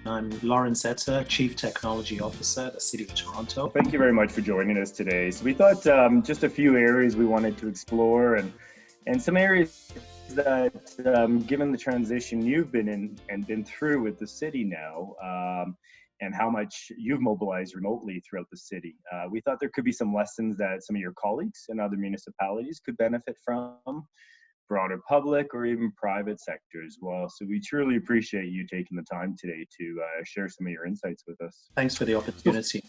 I'm Lawrence Eta, Chief Technology Officer at the City of Toronto. Thank you very much for joining us today. So we thought just a few areas we wanted to explore and some areas that, given the transition you've been in and been through with the city now, and how much you've mobilized remotely throughout the city, we thought there could be some lessons that some of your colleagues in other municipalities could benefit from, broader public or even private sector as well. So we truly appreciate you taking the time today to share some of your insights with us. Thanks for the opportunity.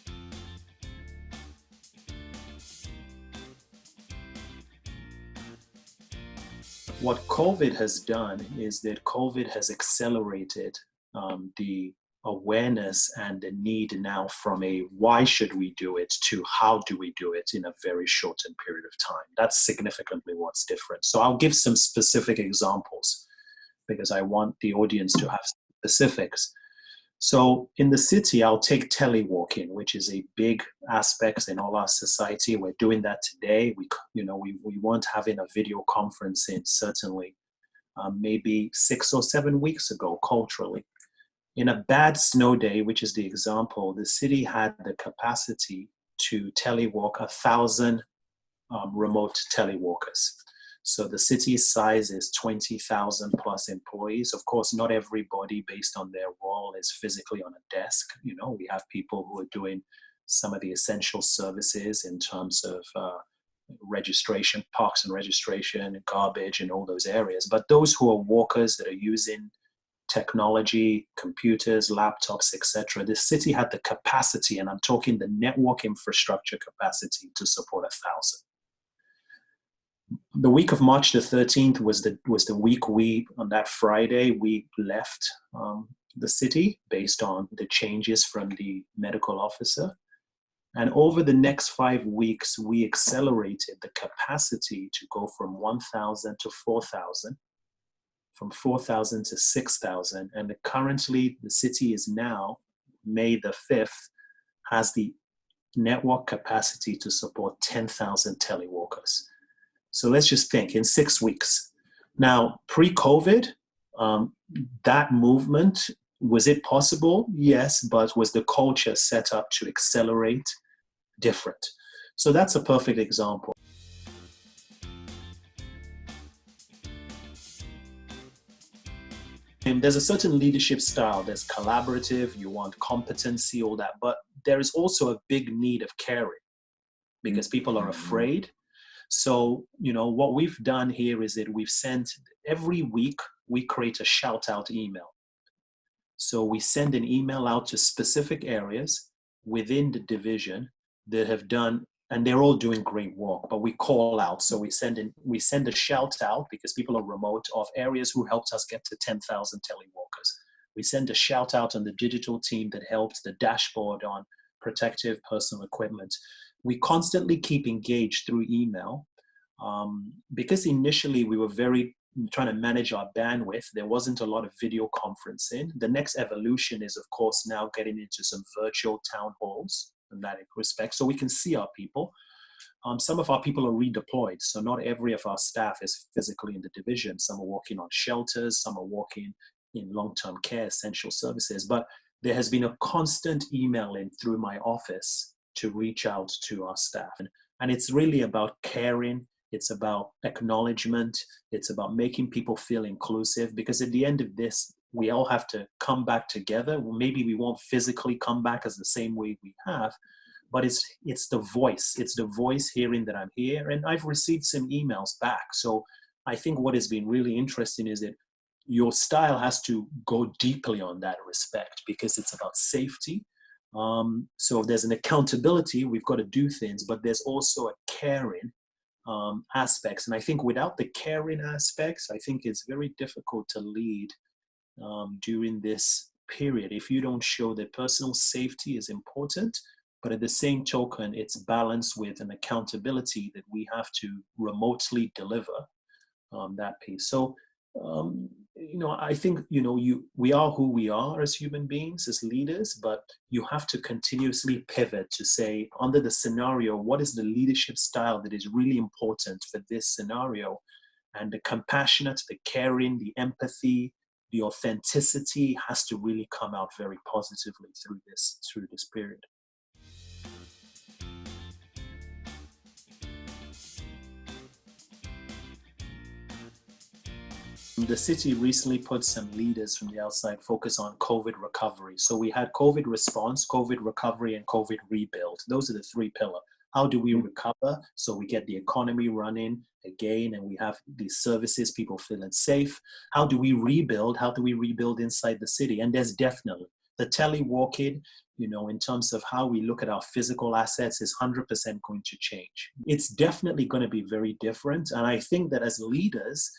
What COVID has done is that COVID has accelerated the awareness and the need now from a why should we do it to how do we do it in a very shortened period of time. That's significantly what's different. So I'll give some specific examples because I want the audience to have specifics. So in the city, I'll take telewalking, which is a big aspect in all our society. We're doing that today. We weren't having a video conferencing certainly maybe 6 or 7 weeks ago culturally. In a bad snow day, which is the example, the city had the capacity to telewalk 1,000 remote telewalkers. So the city's size is 20,000 plus employees. Of course, not everybody based on their role is physically on a desk. We have people who are doing some of the essential services in terms of registration, parks and registration, garbage and all those areas. But those who are walkers that are using technology, computers, laptops, etc. The city had the capacity, and I'm talking the network infrastructure capacity to support 1,000. The week of March the 13th was the week on that Friday, we left the city based on the changes from the medical officer. And over the next 5 weeks, we accelerated the capacity to go from 1,000 to 4,000. From 4,000 to 6,000, and currently the city is now, May the 5th, has the network capacity to support 10,000 telewalkers. So let's just think, in 6 weeks. Now, pre-COVID, that movement, was it possible? Yes, but was the culture set up to accelerate? Different. So that's a perfect example. And there's a certain leadership style. There's collaborative, you want competency, all that. But there is also a big need of caring because people are afraid. So, what we've done here is that we've sent, every week, we create a shout out email. So we send an email out to specific areas within the division that have done, and they're all doing great work, but we call out. So we send a shout out because people are remote of areas who helped us get to 10,000 telewalkers. We send a shout out on the digital team that helped the dashboard on protective personal equipment. We constantly keep engaged through email because initially we were very trying to manage our bandwidth. There wasn't a lot of video conferencing. The next evolution is, of course, now getting into some virtual town halls in that respect, so we can see our people. Some of our people are redeployed, so not every of our staff is physically in the division. Some are working on shelters, some are working in long-term care, essential services, but there has been a constant emailing through my office to reach out to our staff. And it's really about caring, it's about acknowledgement, it's about making people feel inclusive, because at the end of this, we all have to come back together. Maybe we won't physically come back as the same way we have, but it's the voice. It's the voice hearing that I'm here. And I've received some emails back. So I think what has been really interesting is that your style has to go deeply on that respect because it's about safety. So there's an accountability, we've got to do things, but there's also a caring aspects. And I think without the caring aspects, I think it's very difficult to lead during this period if you don't show that personal safety is important, but at the same token, it's balanced with an accountability that we have to remotely deliver that piece. So, I think, we are who we are as human beings, as leaders, but you have to continuously pivot to say, under the scenario, what is the leadership style that is really important for this scenario? And the compassionate, the caring, the empathy, the authenticity has to really come out very positively through this period. The city recently put some leaders from the outside focus on COVID recovery. So we had COVID response, COVID recovery, and COVID rebuild. Those are the three pillars. How do we recover so we get the economy running again and we have these services, people feeling safe? How do we rebuild? How do we rebuild inside the city? And there's definitely the telewalking, in terms of how we look at our physical assets is 100% going to change. It's definitely going to be very different. And I think that as leaders,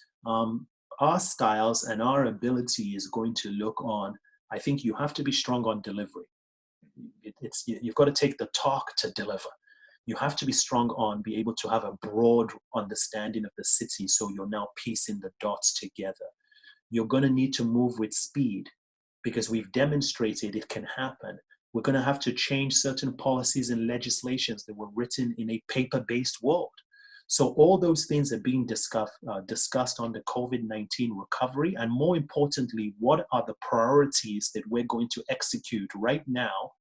our styles and our ability is going to look on, I think you have to be strong on delivery. You've got to take the talk to deliver. You have to be strong on be able to have a broad understanding of the city so you're now piecing the dots together. You're going to need to move with speed because we've demonstrated it can happen. We're going to have to change certain policies and legislations that were written in a paper-based world. So all those things are being discussed on the COVID-19 recovery. And more importantly, what are the priorities that we're going to execute right now?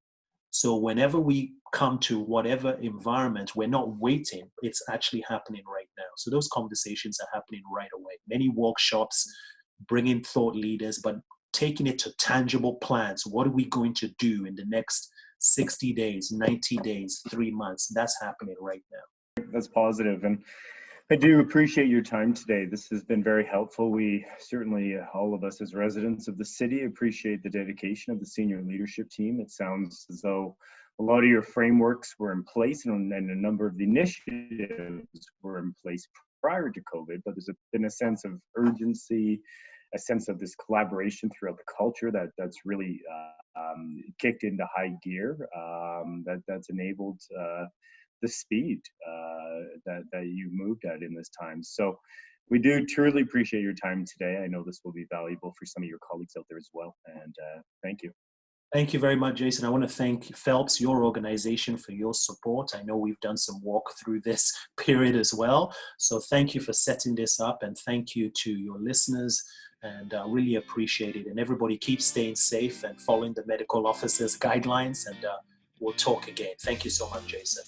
So whenever we come to whatever environment, we're not waiting. It's actually happening right now. So those conversations are happening right away. Many workshops, bringing thought leaders, but taking it to tangible plans. What are we going to do in the next 60 days, 90 days, 3 months? That's happening right now. That's positive. And I do appreciate your time today. This has been very helpful. We certainly, all of us as residents of the city, appreciate the dedication of the senior leadership team. It sounds as though a lot of your frameworks were in place and a number of the initiatives were in place prior to COVID, but there's been a sense of urgency, a sense of this collaboration throughout the culture that's really kicked into high gear, that's enabled the speed that you moved at in this time. So we do truly appreciate your time today. I know this will be valuable for some of your colleagues out there as well. And thank you. Thank you very much, Jason. I want to thank Phelps, your organization, for your support. I know we've done some work through this period as well. So thank you for setting this up, and thank you to your listeners, and really appreciate it. And everybody keep staying safe and following the medical officer's guidelines, and we'll talk again. Thank you so much, Jason.